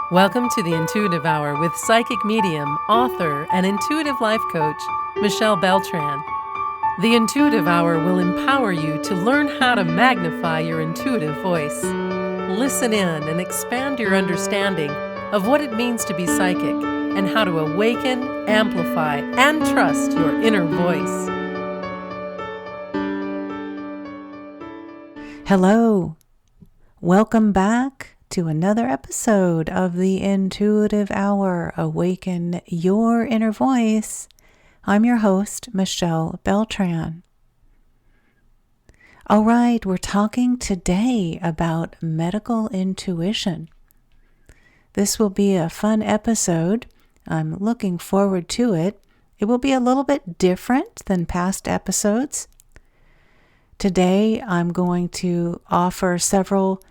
Welcome to the Intuitive Hour with psychic medium, author, and intuitive life coach, Michelle Beltran. The Intuitive Hour will empower you to learn how to magnify your intuitive voice. Listen in and expand your understanding of what it means to be psychic and how to awaken, amplify, and trust your inner voice. Hello. Welcome back to another episode of the Intuitive Hour, Awaken Your Inner Voice. I'm your host, Michelle Beltran. All right, we're talking today about medical intuition. This will be a fun episode. I'm looking forward to it. It will be a little bit different than past episodes. Today, I'm going to offer several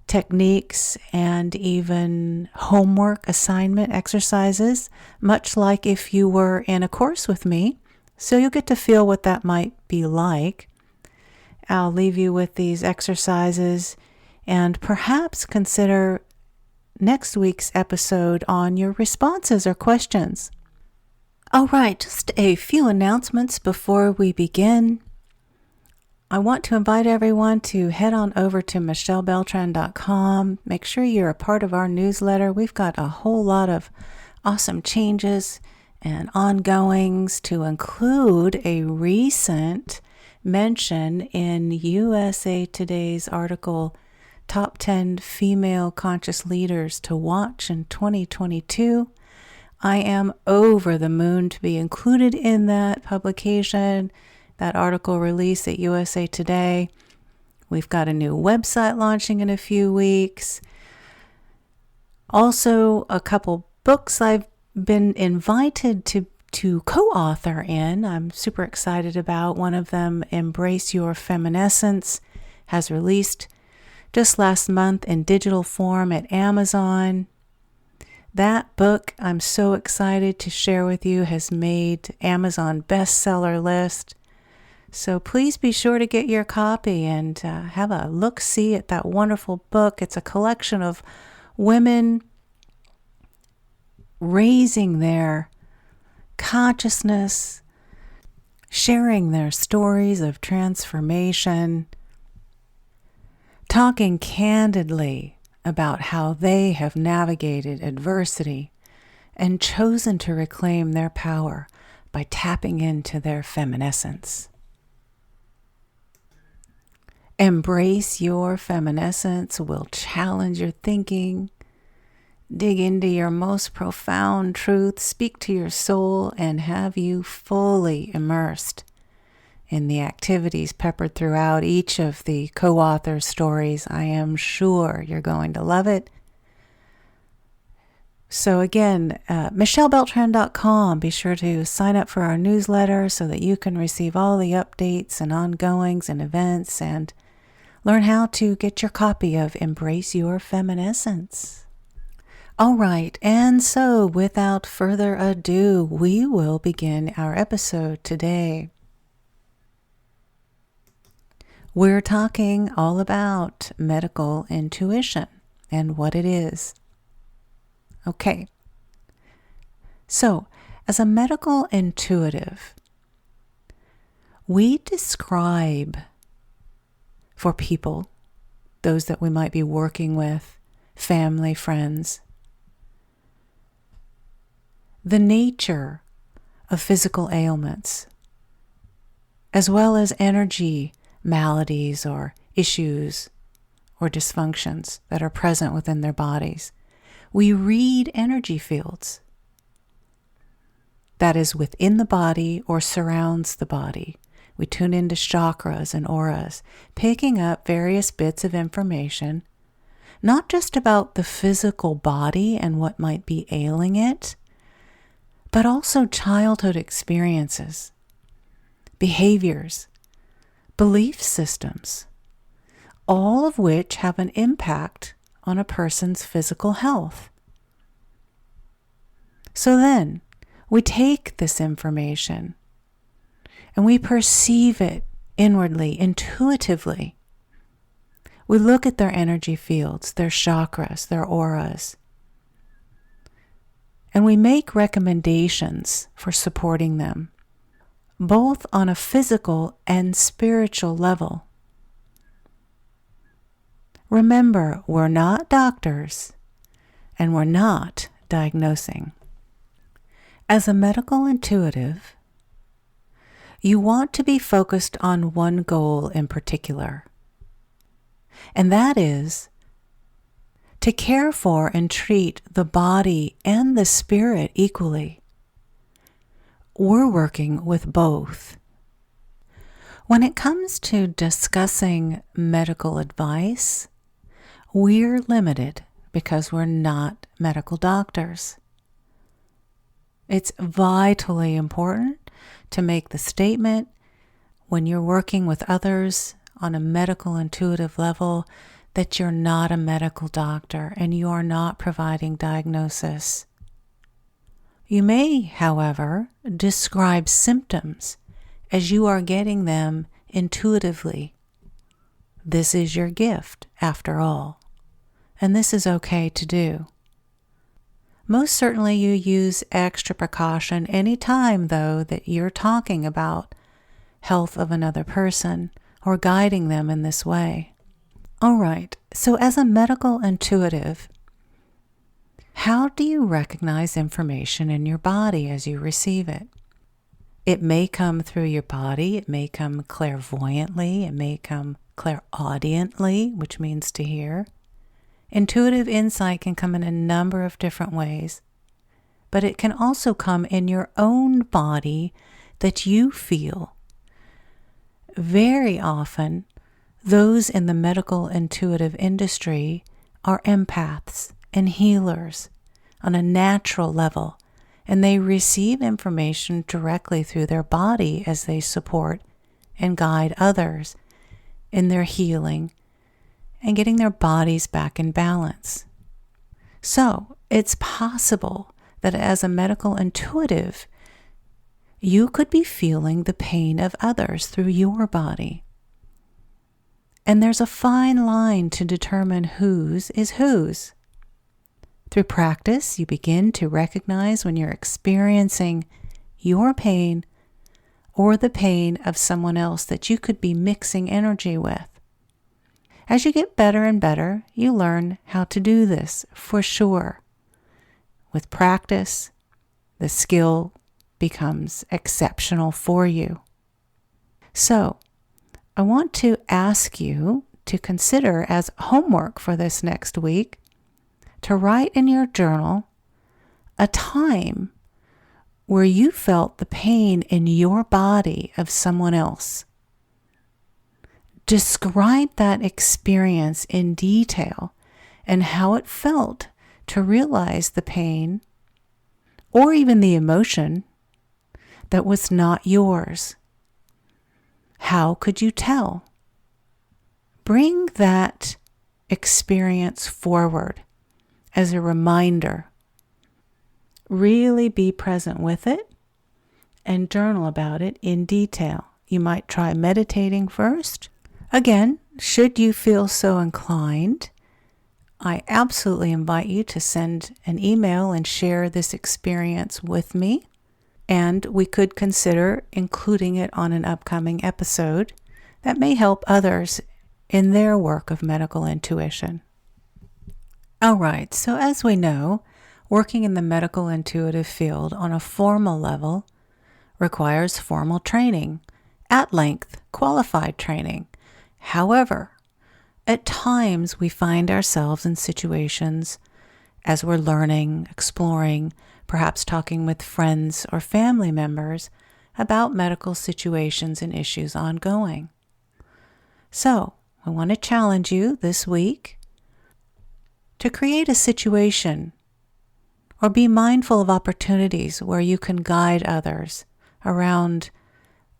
techniques and even homework assignment exercises, much like if you were in a course with me. So you'll get to feel what that might be like. I'll leave you with these exercises and perhaps consider next week's episode on your responses or questions. All right, just a few announcements before we begin. I want to invite everyone to head on over to michellebeltran.com. Make sure you're a part of our newsletter. We've got a whole lot of awesome changes and ongoings, to include a recent mention in USA Today's article, Top 10 Female Conscious Leaders to Watch in 2022. I am over the moon to be included in that publication. That article released at USA Today. We've got a new website launching in a few weeks. Also, a couple books I've been invited to co-author in. I'm super excited about. One of them, Embrace Your Feminescence, has released just last month in digital form at Amazon. That book, I'm so excited to share with you, has made Amazon bestseller list. So please be sure to get your copy and have a look-see at that wonderful book. It's a collection of women raising their consciousness, sharing their stories of transformation, talking candidly about how they have navigated adversity and chosen to reclaim their power by tapping into their feminescence. Embrace Your Feminescence will challenge your thinking, dig into your most profound truth, speak to your soul, and have you fully immersed in the activities peppered throughout each of the co-author stories. I am sure you're going to love it. So again, michellebeltran.com. Be sure to sign up for our newsletter so that you can receive all the updates and ongoings and events and learn how to get your copy of Embrace Your Feminescence. All right, and so without further ado, we will begin our episode today. We're talking all about medical intuition and what it is. Okay, so as a medical intuitive, we describe for people, those that we might be working with, family, friends, the nature of physical ailments, as well as energy maladies or issues or dysfunctions that are present within their bodies. We read energy fields that is within the body or surrounds the body. We tune into chakras and auras, picking up various bits of information, not just about the physical body and what might be ailing it, but also childhood experiences, behaviors, belief systems, all of which have an impact on a person's physical health. So then, we take this information and we perceive it inwardly, intuitively. We look at their energy fields, their chakras, their auras, and we make recommendations for supporting them, both on a physical and spiritual level. Remember, we're not doctors, and we're not diagnosing. As a medical intuitive, you want to be focused on one goal in particular, and that is to care for and treat the body and the spirit equally. We're working with both. When it comes to discussing medical advice, we're limited because we're not medical doctors. It's vitally important to make the statement when you're working with others on a medical intuitive level that you're not a medical doctor and you are not providing diagnosis. You may, however, describe symptoms as you are getting them intuitively. This is your gift, after all, and this is okay to do. Most certainly you use extra precaution any time, though, that you're talking about health of another person or guiding them in this way. All right, so as a medical intuitive, how do you recognize information in your body as you receive it? It may come through your body, it may come clairvoyantly, it may come clairaudiently, which means to hear. Intuitive insight can come in a number of different ways, but it can also come in your own body that you feel. Very often, those in the medical intuitive industry are empaths and healers on a natural level, and they receive information directly through their body as they support and guide others in their healing and getting their bodies back in balance. So, it's possible that as a medical intuitive, you could be feeling the pain of others through your body. And there's a fine line to determine whose is whose. Through practice, you begin to recognize when you're experiencing your pain or the pain of someone else that you could be mixing energy with. As you get better and better, you learn how to do this for sure. With practice, the skill becomes exceptional for you. So, I want to ask you to consider as homework for this next week to write in your journal a time where you felt the pain in your body of someone else. Describe that experience in detail and how it felt to realize the pain or even the emotion that was not yours. How could you tell? Bring that experience forward as a reminder. Really be present with it and journal about it in detail. You might try meditating first. Again, should you feel so inclined, I absolutely invite you to send an email and share this experience with me. And we could consider including it on an upcoming episode that may help others in their work of medical intuition. All right, so as we know, working in the medical intuitive field on a formal level requires formal training, at length, qualified training. However, at times we find ourselves in situations as we're learning, exploring, perhaps talking with friends or family members about medical situations and issues ongoing. So, I want to challenge you this week to create a situation or be mindful of opportunities where you can guide others around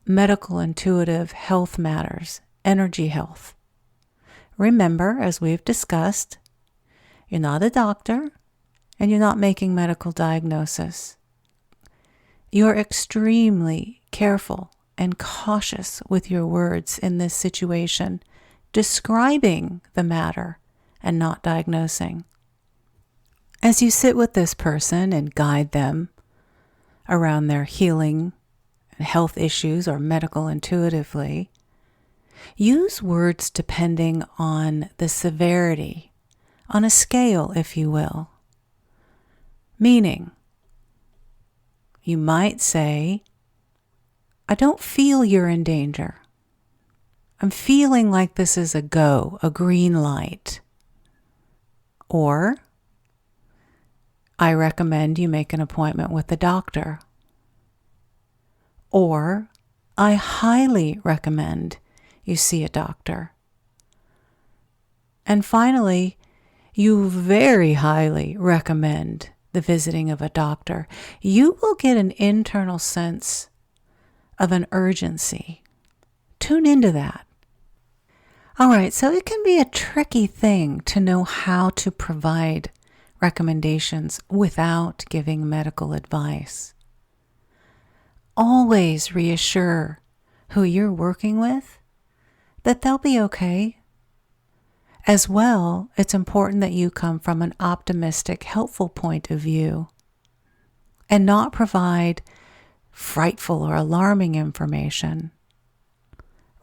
medical intuitive health matters, energy health. Remember, as we've discussed, you're not a doctor and you're not making medical diagnosis. You're extremely careful and cautious with your words in this situation, describing the matter and not diagnosing. As you sit with this person and guide them around their healing and health issues or medical intuitively, use words depending on the severity, on a scale, if you will. Meaning, you might say, I don't feel you're in danger. I'm feeling like this is a go, a green light. Or, I recommend you make an appointment with the doctor. Or, I highly recommend you see a doctor. And finally, you very highly recommend the visiting of a doctor. You will get an internal sense of an urgency. Tune into that. All right, so it can be a tricky thing to know how to provide recommendations without giving medical advice. Always reassure who you're working with that they'll be okay. As well, it's important that you come from an optimistic, helpful point of view and not provide frightful or alarming information.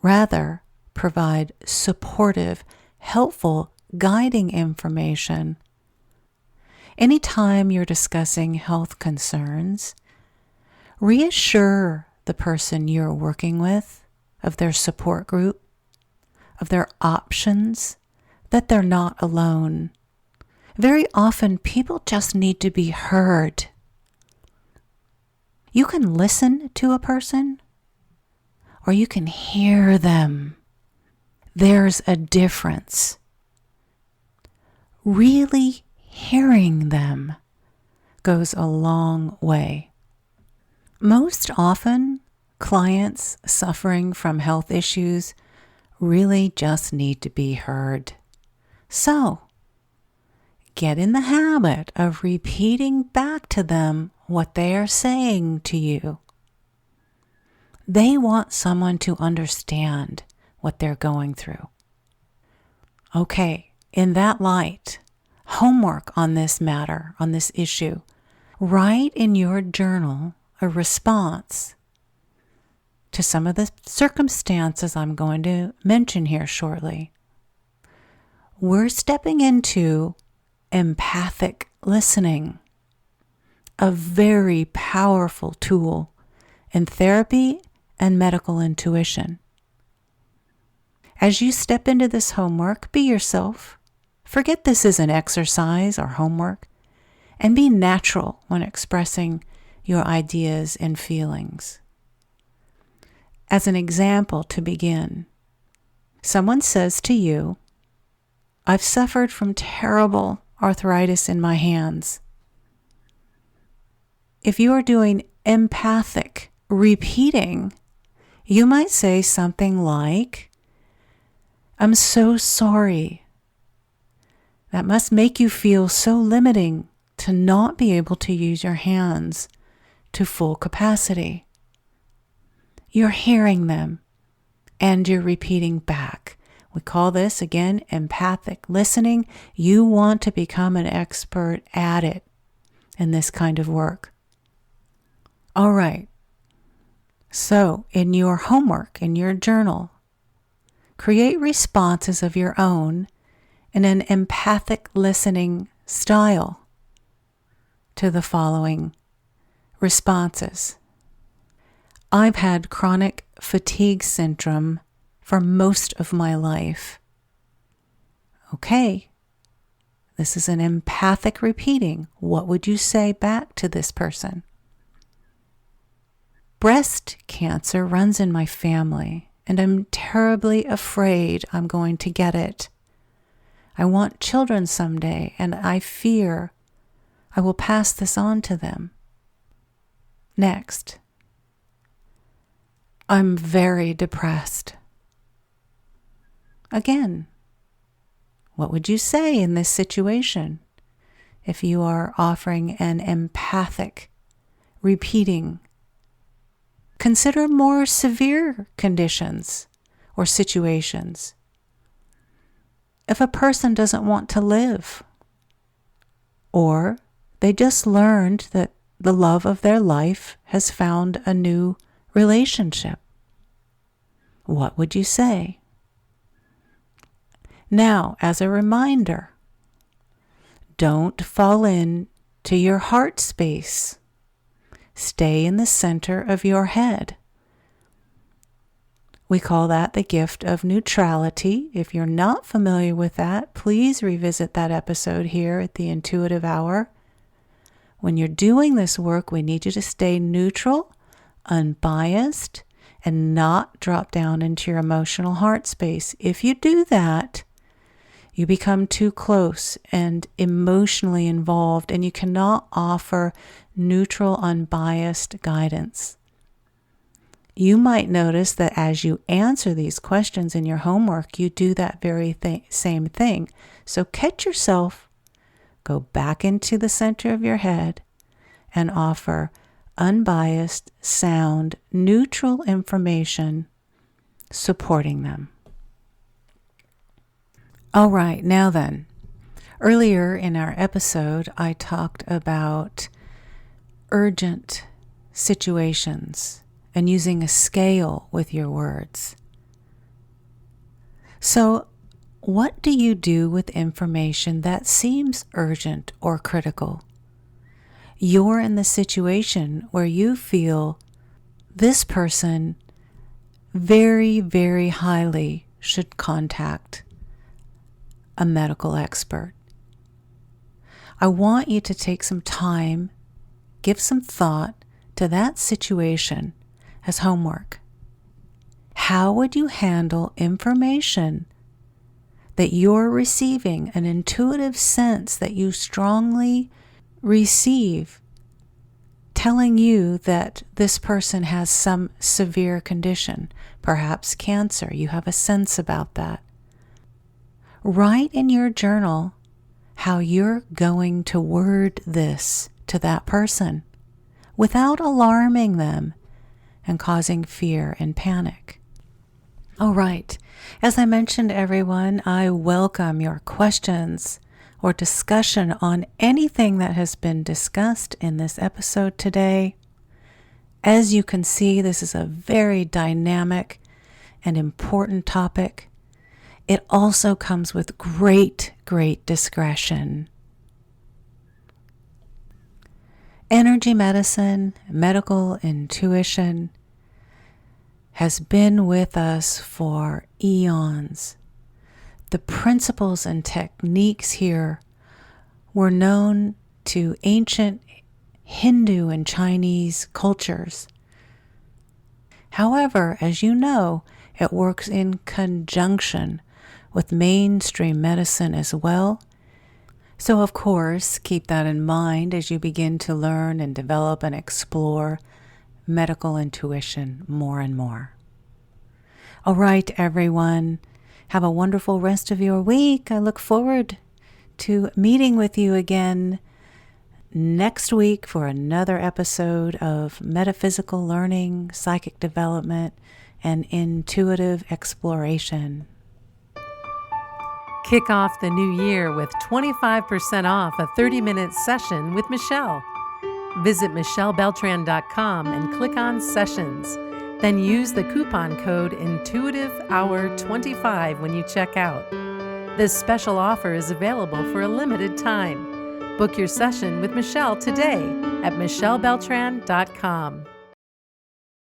Rather, provide supportive, helpful, guiding information. Anytime you're discussing health concerns, reassure the person you're working with of their support group, of their options, that they're not alone. Very often, people just need to be heard. You can listen to a person, or you can hear them. There's a difference. Really hearing them goes a long way. Most often, clients suffering from health issues really just need to be heard. So, get in the habit of repeating back to them what they are saying to you. They want someone to understand what they're going through. Okay, in that light, homework on this matter, on this issue. Write in your journal a response to some of the circumstances I'm going to mention here shortly. We're stepping into empathic listening, a very powerful tool in therapy and medical intuition. As you step into this homework, be yourself. Forget this is an exercise or homework, and be natural when expressing your ideas and feelings. As an example to begin, someone says to you, I've suffered from terrible arthritis in my hands. If you are doing empathic repeating, you might say something like, I'm so sorry. That must make you feel so limiting to not be able to use your hands to full capacity. You're hearing them and you're repeating back. We call this, again, empathic listening. You want to become an expert at it in this kind of work. All right. So, in your homework, in your journal, create responses of your own in an empathic listening style to the following responses. I've had chronic fatigue syndrome for most of my life. Okay, this is an empathic repeating. What would you say back to this person? Breast cancer runs in my family, and I'm terribly afraid I'm going to get it. I want children someday, and I fear I will pass this on to them. Next, I'm very depressed. Again, what would you say in this situation if you are offering an empathic repeating? Consider more severe conditions or situations. If a person doesn't want to live, or they just learned that the love of their life has found a new relationship. What would you say? Now, as a reminder, don't fall into your heart space. Stay in the center of your head. We call that the gift of neutrality. If you're not familiar with that, please revisit that episode here at the Intuitive Hour. When you're doing this work, we need you to stay neutral, unbiased, and not drop down into your emotional heart space. If you do that, you become too close and emotionally involved, and you cannot offer neutral, unbiased guidance. You might notice that as you answer these questions in your homework, you do that very same thing. So catch yourself, go back into the center of your head, and offer unbiased, sound, neutral information supporting them. All right, now then, earlier in our episode, I talked about urgent situations and using a scale with your words. So, what do you do with information that seems urgent or critical? You're in the situation where you feel this person very, very highly should contact a medical expert. I want you to take some time, give some thought to that situation as homework. How would you handle information that you're receiving, an intuitive sense that you strongly receive, telling you that this person has some severe condition, perhaps cancer? You have a sense about that. Write in your journal how you're going to word this to that person without alarming them and causing fear and panic. All right. As I mentioned, everyone, I welcome your questions or discussion on anything that has been discussed in this episode today. As you can see, this is a very dynamic and important topic. It also comes with great, great discretion. Energy medicine, medical intuition has been with us for eons. The principles and techniques here were known to ancient Hindu and Chinese cultures. However, as you know, it works in conjunction with mainstream medicine as well. So, of course, keep that in mind as you begin to learn and develop and explore medical intuition more and more. All right, everyone, have a wonderful rest of your week. I look forward to meeting with you again next week for another episode of metaphysical learning, psychic development, and intuitive exploration. Kick off the new year with 25% off a 30-minute session with Michelle. Visit michellebeltran.com and click on Sessions. Then use the coupon code INTUITIVEHOUR25 when you check out. This special offer is available for a limited time. Book your session with Michelle today at michellebeltran.com.